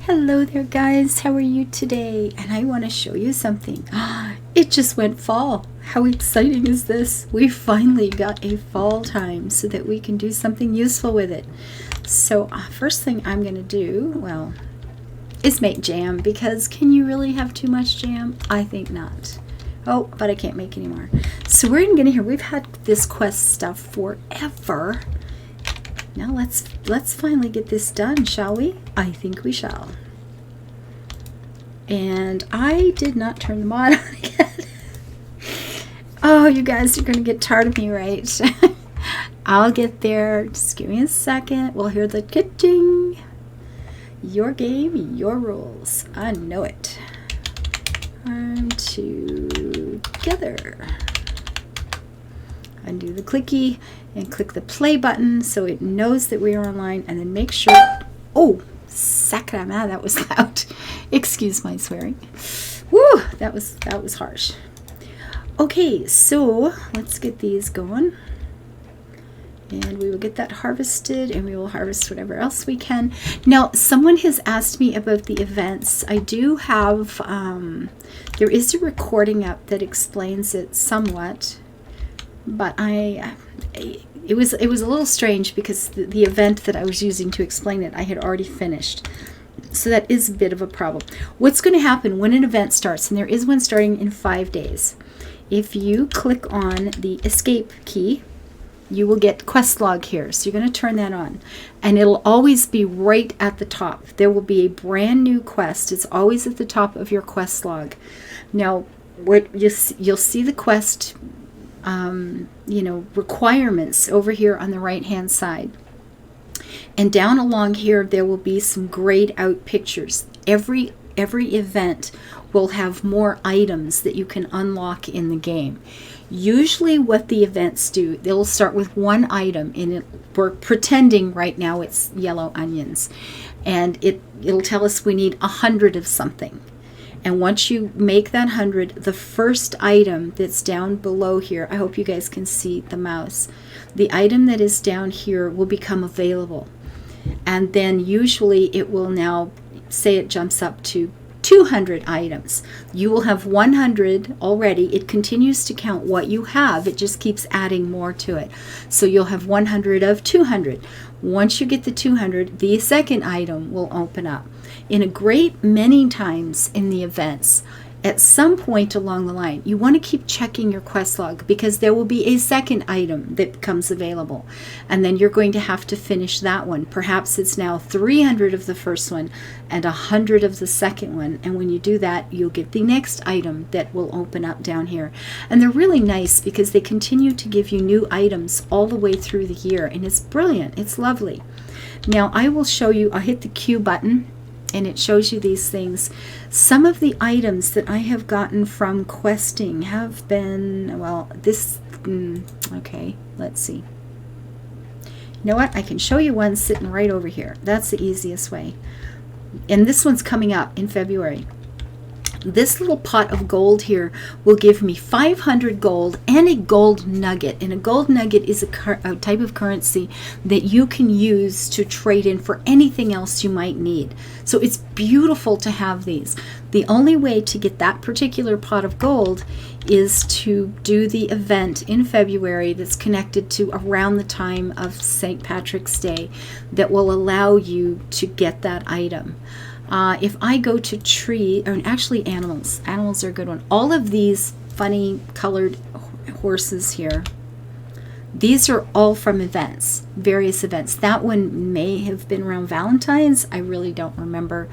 Hello there guys, how are you today? And I want to show you something. It just went fall. How exciting is this? We finally got a fall time so that we can do something useful with it. So first thing I'm going to do, well, is make jam, because can you really have too much jam? I think not. Oh, but I can't make any more. So we're going to here. We've had this quest stuff forever. Now let's finally get this done, shall we? I think we shall. And I did not turn the mod on again. Oh, you guys are going to get tired of me, right? I'll get there. Just give me a second. We'll hear the kitching. Your game, your rules. I know it. 1, 2, together. Undo the clicky and click the play button so it knows that we are online, and then make sure. Oh, sacrament, that was loud. Excuse my swearing. Woo, that was harsh. Okay, so let's get these going, and we will get that harvested, and we will harvest whatever else we can. Now, someone has asked me about the events. I do have there is a recording up that explains it somewhat. But it was a little strange because the event that I was using to explain it, I had already finished. So that is a bit of a problem. What's going to happen when an event starts, and there is one starting in 5 days, if you click on the escape key, you will get quest log here. So you're going to turn that on, and it'll always be right at the top. There will be a brand new quest. It's always at the top of your quest log. Now, what you'll see the quest requirements over here on the right hand side, and down along here there will be some grayed out pictures. Every event will have more items that you can unlock in the game. Usually what the events do, they'll start with one item in it. We're pretending right now it's yellow onions, and it'll tell us we need 100 of something. And once you make that 100, the first item that's down below here, I hope you guys can see the mouse, the item that is down here will become available. And then usually it will now say it jumps up to 200 items. You will have 100 already. It continues to count what you have. It just keeps adding more to it. So you'll have 100 of 200. Once you get the 200, the second item will open up. In a great many times in the events, at some point along the line, you want to keep checking your quest log, because there will be a second item that becomes available, and then you're going to have to finish that one. Perhaps it's now 300 of the first one and 100 of the second one, and when you do that, you'll get the next item that will open up down here. And they're really nice because they continue to give you new items all the way through the year, and it's brilliant. It's lovely. Now I will show you. I'll hit the Q button, and it shows you these things. Some of the items that I have gotten from questing have been, well, okay, let's see. You know what? I can show you one sitting right over here. That's the easiest way. And this one's coming up in February. This little pot of gold here will give me 500 gold and a gold nugget. And a gold nugget is a type of currency that you can use to trade in for anything else you might need. So it's beautiful to have these. The only way to get that particular pot of gold is to do the event in February that's connected to around the time of St. Patrick's Day that will allow you to get that item. If I go to tree, or actually animals are a good one. All of these funny colored horses here, these are all from events, various events. That one may have been around Valentine's. I really don't remember.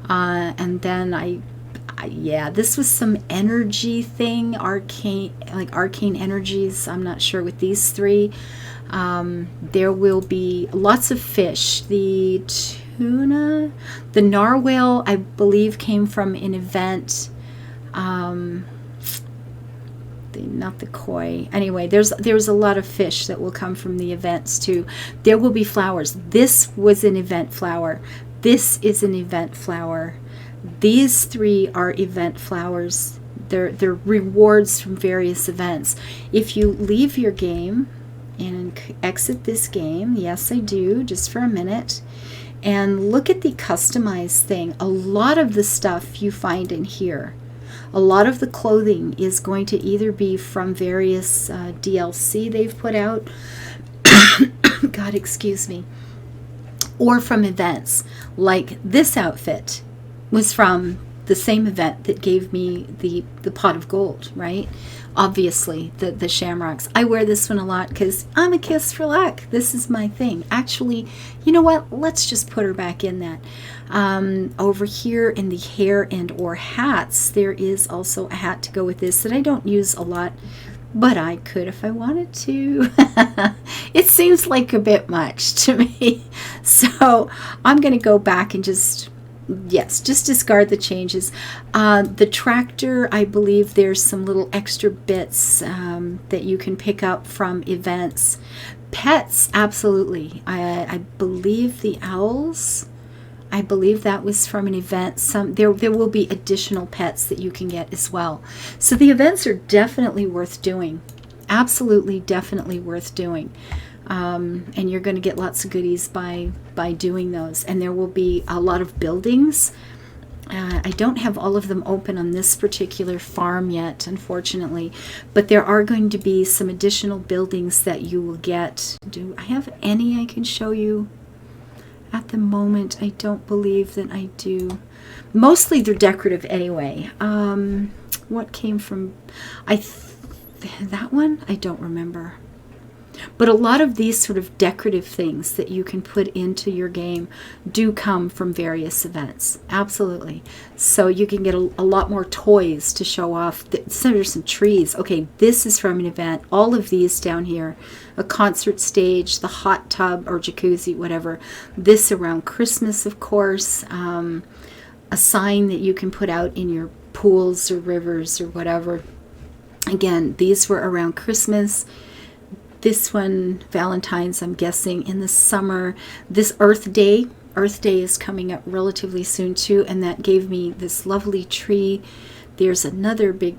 And then yeah, this was some energy thing, arcane energies. I'm not sure with these three. There will be lots of fish. The tuna, the narwhal, I believe came from an event. Not the koi. Anyway, there's a lot of fish that will come from the events too. There will be flowers. This was an event flower. This is an event flower. These three are event flowers. They're rewards from various events. If you leave your game and exit this game, yes I do, just for a minute, and look at the customized thing. A lot of the stuff you find in here, a lot of the clothing is going to either be from various DLC they've put out, God, excuse me, or from events. Like this outfit was from the same event that gave me the pot of gold, right? Obviously, the shamrocks. I wear this one a lot because I'm a kiss for luck. This is my thing. Actually, you know what? Let's just put her back in that. Over here in the hair and or hats, there is also a hat to go with this that I don't use a lot, but I could if I wanted to. It seems like a bit much to me. So I'm going to go back and just discard the changes. The tractor, I believe there's some little extra bits that you can pick up from events. Pets, absolutely. I believe the owls, I believe that was from an event. There will be additional pets that you can get as well. So the events are definitely worth doing. Absolutely, definitely worth doing. And you're going to get lots of goodies by doing those. And there will be a lot of buildings. I don't have all of them open on this particular farm yet, unfortunately, but there are going to be some additional buildings that you will get. Do I have any I can show you? At the moment, I don't believe that I do. Mostly they're decorative anyway. What came from that one? I don't remember. But a lot of these sort of decorative things that you can put into your game do come from various events. Absolutely. So you can get a lot more toys to show off. So there's some trees. Okay, this is from an event. All of these down here. A concert stage, the hot tub or jacuzzi, whatever. This around Christmas, of course. A sign that you can put out in your pools or rivers or whatever. Again, these were around Christmas. This one, Valentine's, I'm guessing, in the summer. This Earth Day is coming up relatively soon too, and that gave me this lovely tree. There's another big,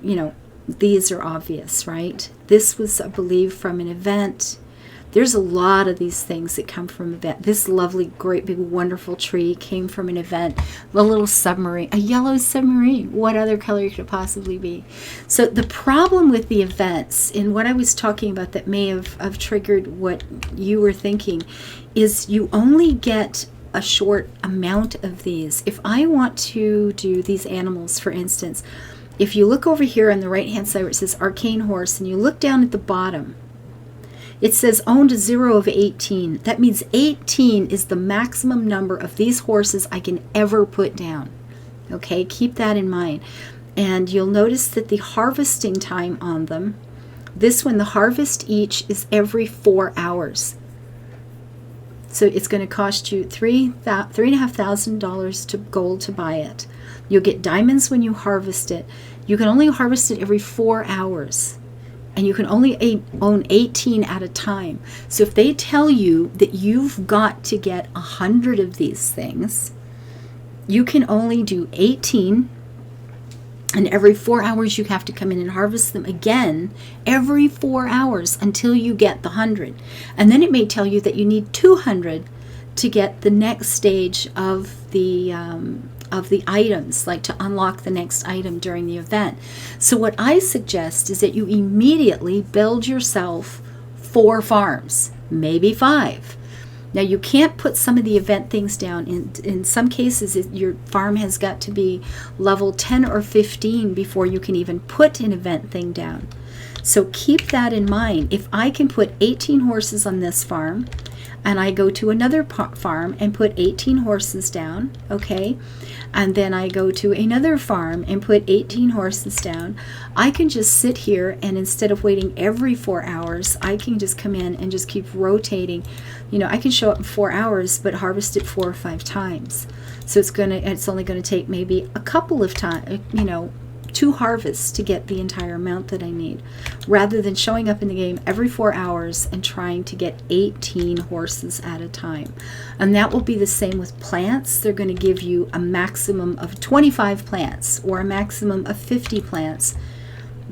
these are obvious, right? This was, I believe, from an event. There's a lot of these things that come from event. This lovely, great, big, wonderful tree came from an event. The little submarine, a yellow submarine. What other color could it possibly be? So the problem with the events, and what I was talking about that may have triggered what you were thinking, is you only get a short amount of these. If I want to do these animals, for instance, if you look over here on the right-hand side where it says Arcane Horse, and you look down at the bottom, it says owned a 0 of 18. That means 18 is the maximum number of these horses I can ever put down. Okay, keep that in mind. And you'll notice that the harvesting time on them, this one, the harvest each is every 4 hours. So it's going to cost you $3,500 to gold to buy it. You'll get diamonds when you harvest it. You can only harvest it every 4 hours. And you can only own 18 at a time. So if they tell you that you've got to get 100 of these things, you can only do 18. And every 4 hours you have to come in and harvest them again every 4 hours until you get the 100. And then it may tell you that you need 200 to get the next stage of the items, like to unlock the next item during the event. So what I suggest is that you immediately build yourself 4 farms, maybe 5. Now you can't put some of the event things down. In some cases, your farm has got to be level 10 or 15 before you can even put an event thing down. So keep that in mind. If I can put 18 horses on this farm, and I go to another farm and put 18 horses down, okay, and then I go to another farm and put 18 horses down, I can just sit here, and instead of waiting every 4 hours, I can just come in and just keep rotating. I can show up in 4 hours but harvest it 4 or 5 times. So it's only going to take maybe a couple of times, 2 harvests to get the entire amount that I need, rather than showing up in the game every 4 hours and trying to get 18 horses at a time. And that will be the same with plants. They're going to give you a maximum of 25 plants or a maximum of 50 plants,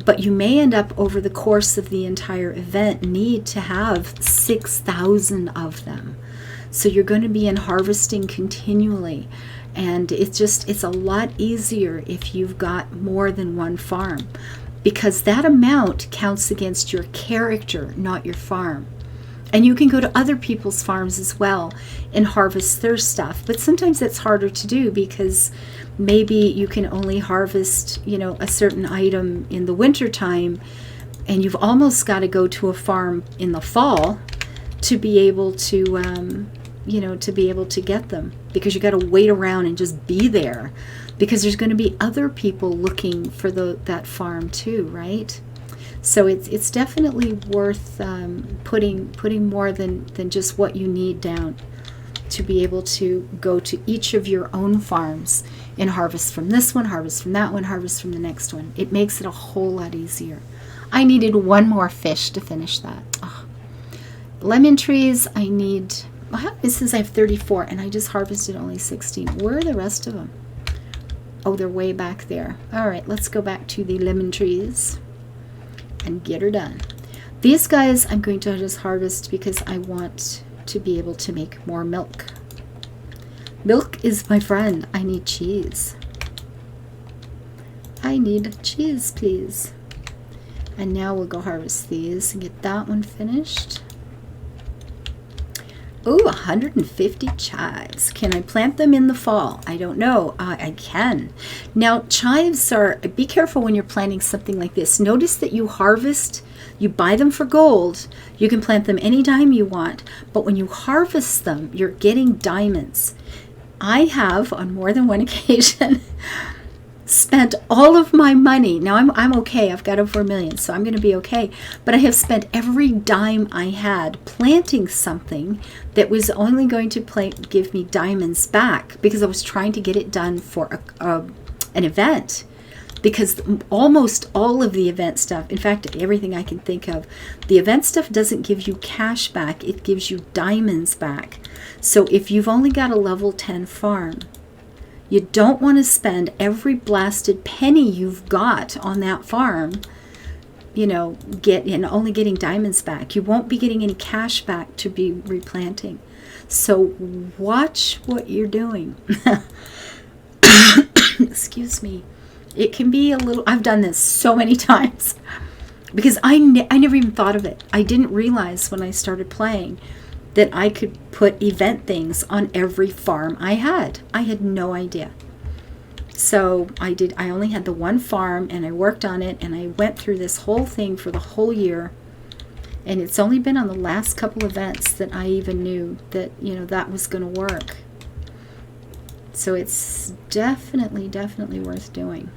but you may end up over the course of the entire event need to have 6,000 of them. So you're going to be in harvesting continually. And it's a lot easier if you've got more than one farm, because that amount counts against your character, not your farm. And you can go to other people's farms as well and harvest their stuff. But sometimes it's harder to do because maybe you can only harvest, a certain item in the winter time, and you've almost got to go to a farm in the fall to be able to, to be able to get them, because you got to wait around and just be there, because there's going to be other people looking for that farm too, right? So it's definitely worth putting more than just what you need down to be able to go to each of your own farms and harvest from this one, harvest from that one, harvest from the next one. It makes it a whole lot easier. I needed one more fish to finish that. Oh. Lemon trees, I need, it says I have 34 and I just harvested only 16. Where are the rest of them? Oh, they're way back there. All right, let's go back to the lemon trees and get her done. These guys I'm going to just harvest because I want to be able to make more milk. Milk is my friend. I need cheese. I need cheese, please. And now we'll go harvest these and get that one finished. Ooh, 150 chives. Can I plant them in the fall? I don't know. I can. Now, chives are, be careful when you're planting something like this. Notice that you harvest, you buy them for gold. You can plant them anytime you want. But when you harvest them, you're getting diamonds. I have, on more than one occasion, spent all of my money. Now I'm okay. I've got over $1 million, so I'm going to be okay. But I have spent every dime I had planting something that was only going to give me diamonds back, because I was trying to get it done for an event. Because almost all of the event stuff, in fact, everything I can think of, the event stuff doesn't give you cash back. It gives you diamonds back. So if you've only got a level 10 farm, you don't want to spend every blasted penny you've got on that farm, only getting diamonds back. You won't be getting any cash back to be replanting. So watch what you're doing. Excuse me. It can be a little, I've done this so many times because I never even thought of it. I didn't realize when I started playing that I could put event things on every farm I had. I had no idea. So I only had the one farm and I worked on it and I went through this whole thing for the whole year. And it's only been on the last couple events that I even knew that, that was going to work. So it's definitely worth doing.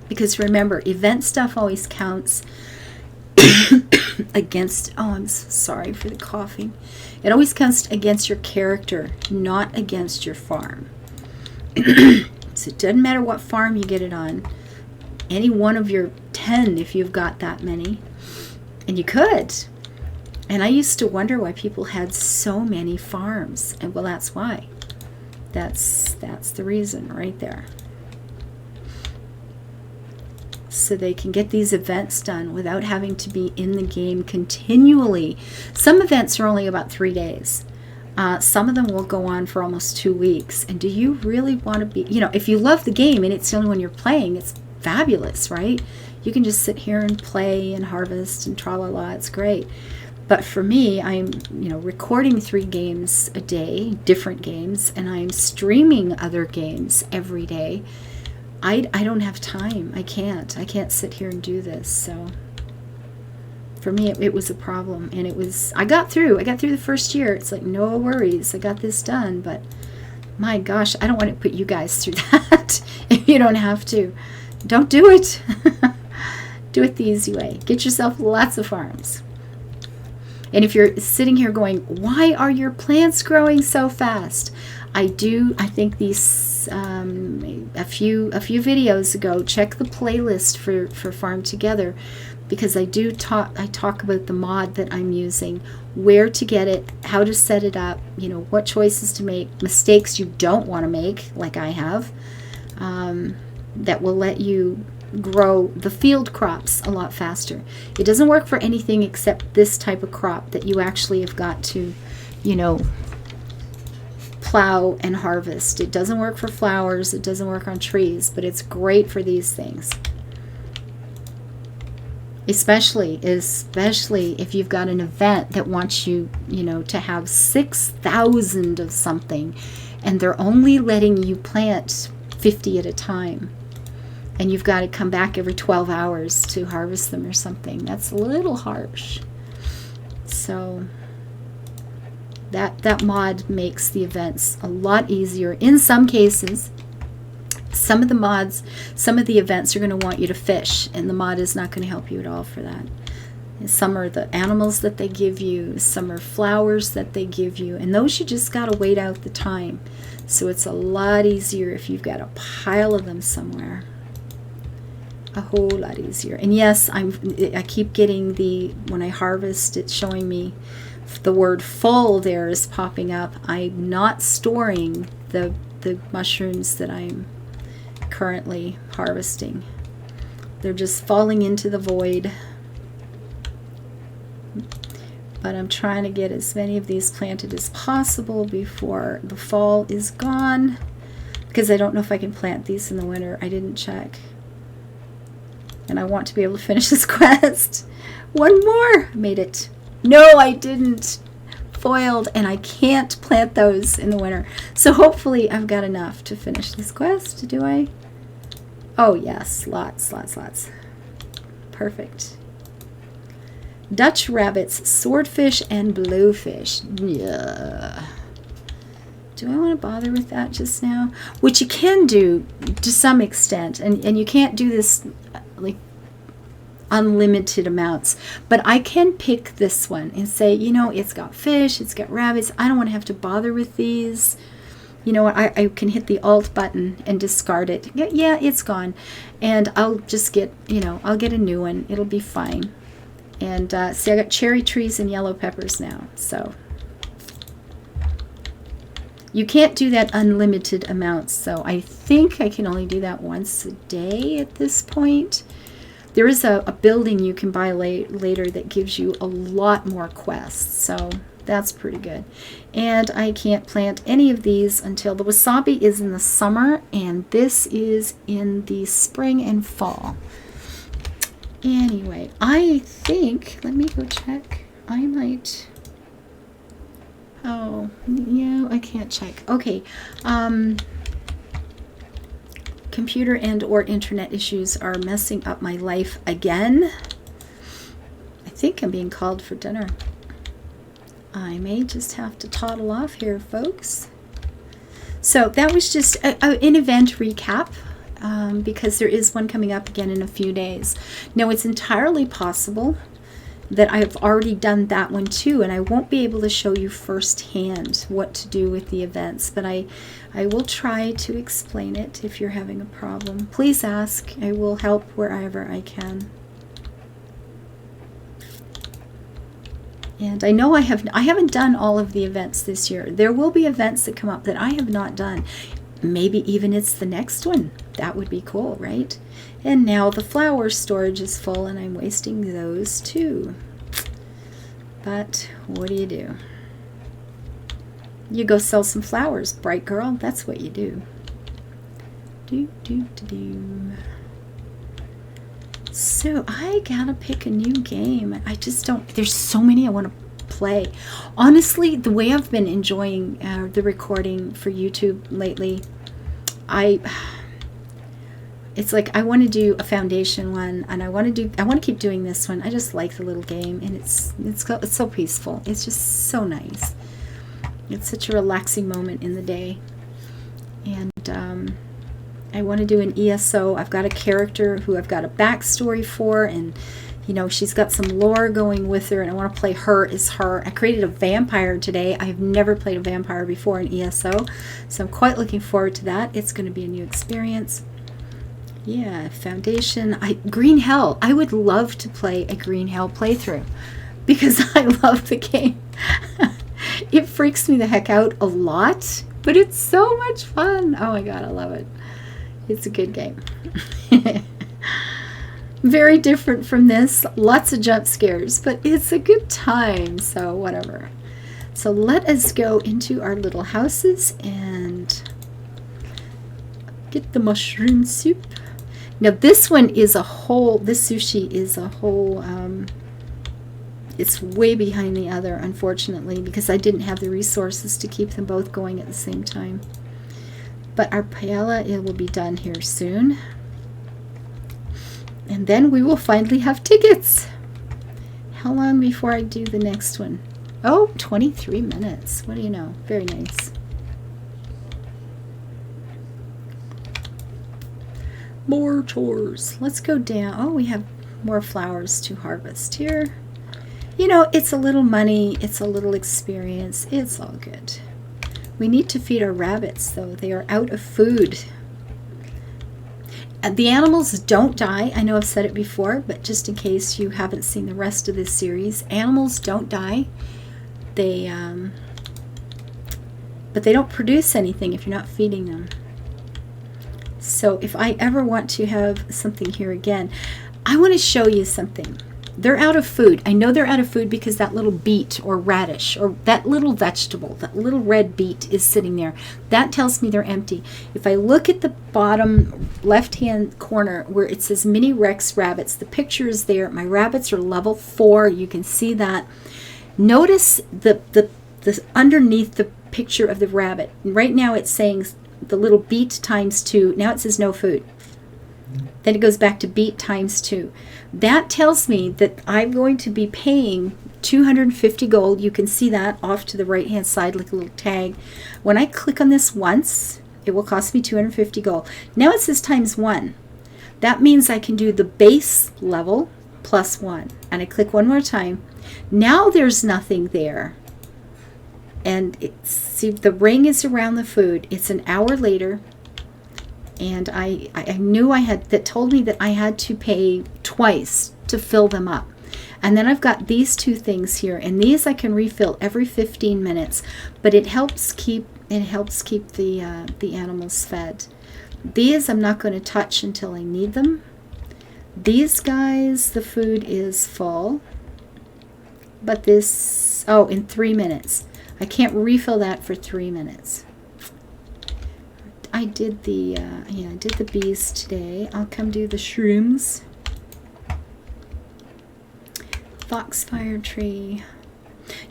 Because remember, event stuff always counts against, I'm so sorry for the coughing. It always counts against your character, not against your farm. So it doesn't matter what farm you get it on. Any one of your 10, if you've got that many. And you could. And I used to wonder why people had so many farms. And well, that's why. That's the reason right there. So they can get these events done without having to be in the game continually. Some events are only about 3 days. Some of them will go on for almost 2 weeks. And do you really want to be, if you love the game and it's the only one you're playing, it's fabulous, right? You can just sit here and play and harvest and tra-la-la. It's great. But for me, I'm, recording 3 games a day, different games, and I'm streaming other games every day. I don't have time. I can't sit here and do this. So for me, it was a problem, and I got through the first year. It's like, no worries, I got this done. But my gosh, I don't want to put you guys through that. If you don't have to, don't do it. Do it the easy way. Get yourself lots of farms. And if you're sitting here going, why are your plants growing so fast? I think these a few videos ago, check the playlist for Farm Together, because I talk about the mod that I'm using, where to get it, how to set it up, what choices to make, mistakes you don't want to make, like I have, that will let you grow the field crops a lot faster. It doesn't work for anything except this type of crop that you actually have got to, you know, plow and harvest. It doesn't work for flowers, it doesn't work on trees, but it's great for these things. Especially if you've got an event that wants you, you know, to have 6,000 of something, and they're only letting you plant 50 at a time, and you've got to come back every 12 hours to harvest them or something. That's a little harsh. So that mod makes the events a lot easier. In some cases, some of the events are going to want you to fish, and the mod is not going to help you at all for that. And some are the animals that they give you, some are flowers that they give you, and those you just got to wait out the time. So it's a lot easier if you've got a pile of them somewhere. A whole lot easier. And yes, I keep getting when I harvest, it's showing me the word full there is popping up. I'm not storing the mushrooms that I'm currently harvesting. They're just falling into the void. But I'm trying to get as many of these planted as possible before the fall is gone, because I don't know if I can plant these in the winter. I didn't check. And I want to be able to finish this quest. One more! Made it. No, I didn't. Foiled, and I can't plant those in the winter. So hopefully I've got enough to finish this quest. Do I? Oh yes, lots. Perfect. Dutch rabbits, swordfish, and blowfish. Yeah. Do I want to bother with that just now? Which you can do to some extent, and you can't do this like unlimited amounts, but I can pick this one and say, you know, it's got fish, it's got rabbits, I don't want to have to bother with these. You know what, I can hit the Alt button and discard it. Yeah, it's gone, and I'll just get, you know, I'll get a new one. It'll be fine. And see, I got cherry trees and yellow peppers now, so you can't do that unlimited amounts, so I think I can only do that once a day at this point. There is a building you can buy later that gives you a lot more quests, so that's pretty good. And I can't plant any of these until the wasabi is in the summer, and this is in the spring and fall. Anyway, I think, let me go check. I might, oh, yeah, I can't check. Okay, computer and or internet issues are messing up my life again. I think I'm being called for dinner. I may just have to toddle off here, folks. So that was just an event recap, because there is one coming up again in a few days. Now, it's entirely possible that I've already done that one too, and I won't be able to show you firsthand what to do with the events, but I will try to explain it. If you're having a problem, please ask. I will help wherever I can. And I know I haven't done all of the events this year. There will be events that come up that I have not done. Maybe even it's the next one. That would be cool, right? And now the flower storage is full, and I'm wasting those too. But what do? You go sell some flowers, bright girl. That's what you do. Do. So I gotta pick a new game. I just don't, there's so many I want to play. Honestly, the way I've been enjoying the recording for YouTube lately, it's like I want to do a foundation one, and I want to keep doing this one. I just like the little game, and it's so peaceful. It's just so nice. It's such a relaxing moment in the day. And I want to do an ESO. I've got a character who I've got a backstory for, and you know, she's got some lore going with her, and I want to play her as her. I created a vampire today. I have never played a vampire before in ESO, so I'm quite looking forward to that. It's going to be a new experience. Yeah, Foundation. Green Hell. I would love to play a Green Hell playthrough because I love the game. It freaks me the heck out a lot, but it's so much fun. Oh my god, I love it. It's a good game. Very different from this. Lots of jump scares, but it's a good time, so whatever. So let us go into our little houses and get the mushroom soup. Now this one is a whole, this sushi is a whole, it's way behind the other, unfortunately, because I didn't have the resources to keep them both going at the same time. But our paella, it will be done here soon. And then we will finally have tickets. How long before I do the next one? Oh, 23 minutes. What do you know? Very nice. More chores. Let's go down. Oh, we have more flowers to harvest here. You know, it's a little money. It's a little experience. It's all good. We need to feed our rabbits, though. They are out of food. The animals don't die. I know I've said it before, but just in case you haven't seen the rest of this series, animals don't die. They, but they don't produce anything if you're not feeding them. So if I ever want to have something here again, I want to show you something. They're out of food. I know they're out of food because that little beet or radish or that little vegetable, that little red beet is sitting there. That tells me they're empty. If I look at the bottom left-hand corner where it says Mini Rex Rabbits, the picture is there. My rabbits are level 4. You can see that. Notice the underneath the picture of the rabbit. Right now it's saying the little beet times 2. Now it says no food. Then it goes back to beet times 2. That tells me that I'm going to be paying 250 gold. You can see that off to the right hand side like a little tag. When I click on this once, it will cost me 250 gold. Now it says times 1. That means I can do the base level plus 1. And I click one more time. Now there's nothing there. And see, the ring is around the food. It's an hour later. And I knew I had, that told me that I had to pay twice to fill them up. And then I've got these 2 things here, and these I can refill every 15 minutes, but it helps keep the animals fed. These I'm not going to touch until I need them. These guys, the food is full, but this, oh, in 3 minutes. I can't refill that for 3 minutes. I did the I did the bees today. I'll come do the shrooms. Foxfire tree.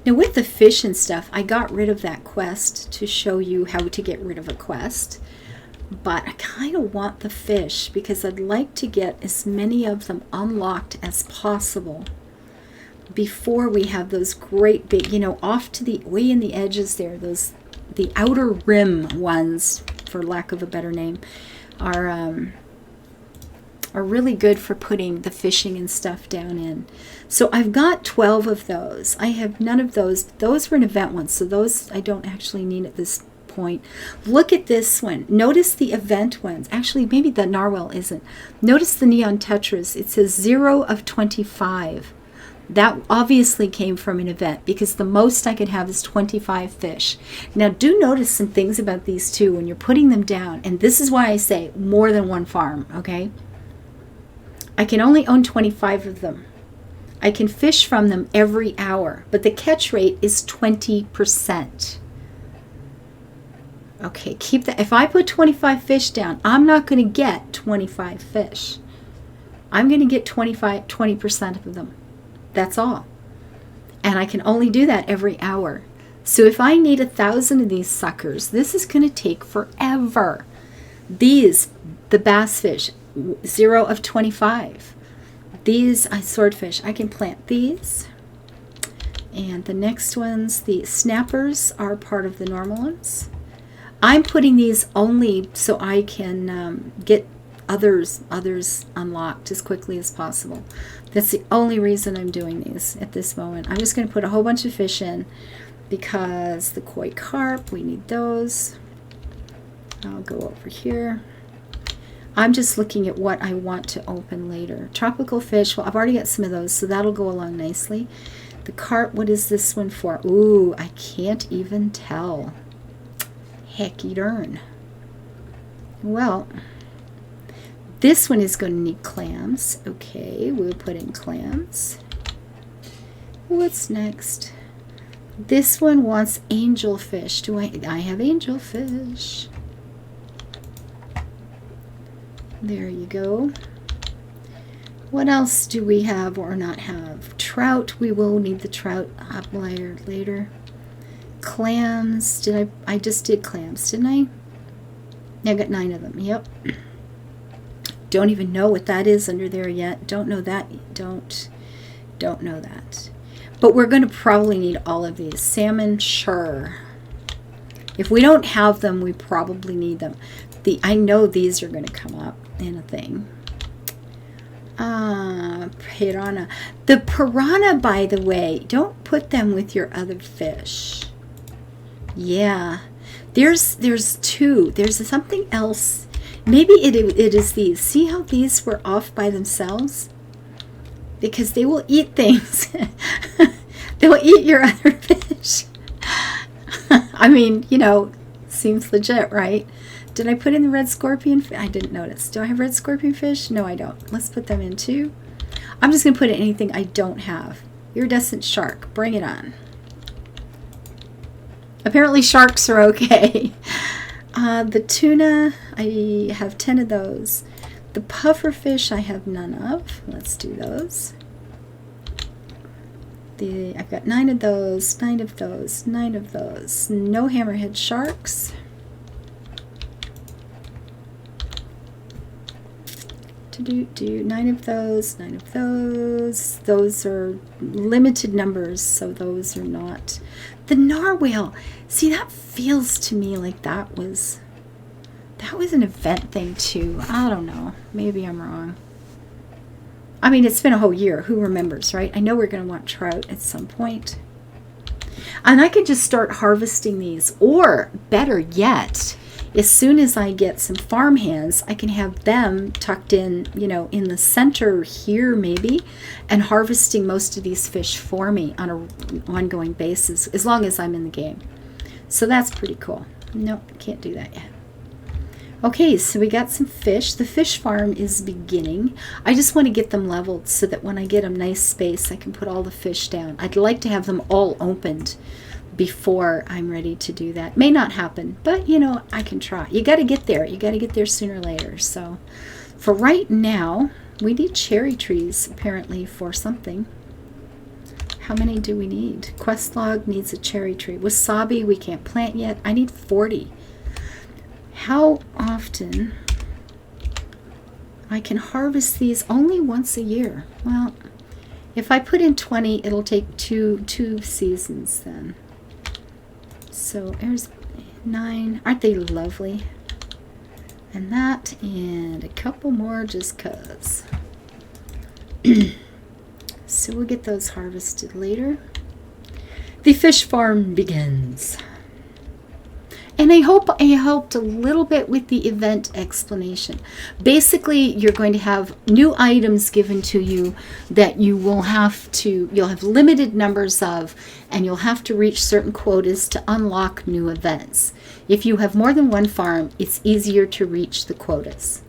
Now with the fish and stuff, I got rid of that quest to show you how to get rid of a quest. But I kind of want the fish because I'd like to get as many of them unlocked as possible before we have those great big, you know, off to the way in the edges there, those the outer rim ones, for lack of a better name, are really good for putting the fishing and stuff down in. So I've got 12 of those. I have none of those. Those were an event ones, so those I don't actually need at this point. Look at this one. Notice the event ones. Actually, maybe the narwhal isn't. Notice the neon tetras. It says 0 of 25. That obviously came from an event because the most I could have is 25 fish. Now do notice some things about these two when you're putting them down, and this is why I say more than one farm, okay? I can only own 25 of them. I can fish from them every hour, but the catch rate is 20%. Okay, keep that. If I put 25 fish down, I'm not going to get 25 fish. I'm going to get 20% of them. That's all. And I can only do that every hour. So if I need 1,000 of these suckers, this is going to take forever. These, the bass fish, 0 of 25. These, swordfish, I can plant these. And the next ones, the snappers, are part of the normal ones. I'm putting these only so I can get others unlocked as quickly as possible. That's the only reason I'm doing these at this moment. I'm just going to put a whole bunch of fish in because the koi carp, we need those. I'll go over here. I'm just looking at what I want to open later. Tropical fish, well, I've already got some of those, so that'll go along nicely. The carp, what is this one for? Ooh, I can't even tell. Hecky darn. Well, This one is going to need clams. Okay, we'll put in clams. What's next? This one wants angelfish. Do I have angelfish? There you go. What else do we have or not have? Trout. We will need the trout up later. Clams. I just did clams, didn't I? I got 9 of them. Yep. Don't even know what that is under there yet. Don't know that. Don't know that. But we're going to probably need all of these. Salmon, sure. If we don't have them, we probably need them. I know these are going to come up in a thing. Piranha. The piranha, by the way, don't put them with your other fish. Yeah. There's 2. There's something else. Maybe it is these. See how these were off by themselves? Because they will eat things. They will eat your other fish. I mean, you know, seems legit, right? Did I put in the red scorpion? I didn't notice. Do I have red scorpion fish? No, I don't. Let's put them in too. I'm just going to put in anything I don't have. Iridescent shark. Bring it on. Apparently sharks are okay. The tuna, I have 10 of those. The puffer fish, I have none of. Let's do those. I've got 9 of those, 9 of those, 9 of those. No hammerhead sharks. Do 9 of those, 9 of those. Those are limited numbers, so those are not. The narwhal. See, that feels to me like that was an event thing too. I don't know. Maybe I'm wrong. I mean, it's been a whole year. Who remembers, right? I know we're going to want trout at some point. And I could just start harvesting these. Or, better yet, as soon as I get some farm hands, I can have them tucked in, you know, in the center here maybe, and harvesting most of these fish for me on an ongoing basis, as long as I'm in the game. So that's pretty cool. Nope, can't do that yet. Okay, so we got some fish. The fish farm is beginning. I just want to get them leveled so that when I get a nice space, I can put all the fish down. I'd like to have them all opened before I'm ready to do that. May not happen, but you know, I can try. You got to get there. You got to get there sooner or later. So for right now, we need cherry trees apparently for something. How many do we need? Quest log needs a cherry tree. Wasabi we can't plant yet. I need 40. How often? I can harvest these only once a year. Well, if I put in 20, it'll take two seasons then. So there's 9. Aren't they lovely? And that, and a couple more just cuz. So we'll get those harvested later. The fish farm begins. And I hope I helped a little bit with the event explanation. Basically, you're going to have new items given to you that you'll have limited numbers of, and you'll have to reach certain quotas to unlock new events. If you have more than one farm, it's easier to reach the quotas.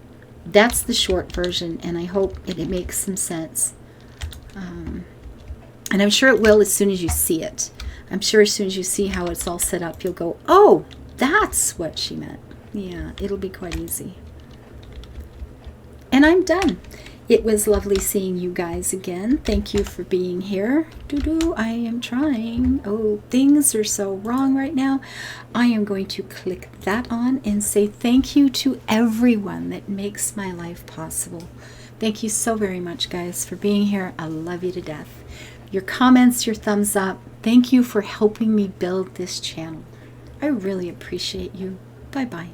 That's the short version, and I hope it makes some sense. And I'm sure it will as soon as you see it. I'm sure as soon as you see how it's all set up, you'll go, oh, that's what she meant. Yeah, it'll be quite easy. And I'm done. It was lovely seeing you guys again. Thank you for being here. I am trying. Oh, things are so wrong right now. I am going to click that on and say thank you to everyone that makes my life possible. Thank you so very much, guys, for being here. I love you to death. Your comments, your thumbs up. Thank you for helping me build this channel. I really appreciate you. Bye-bye.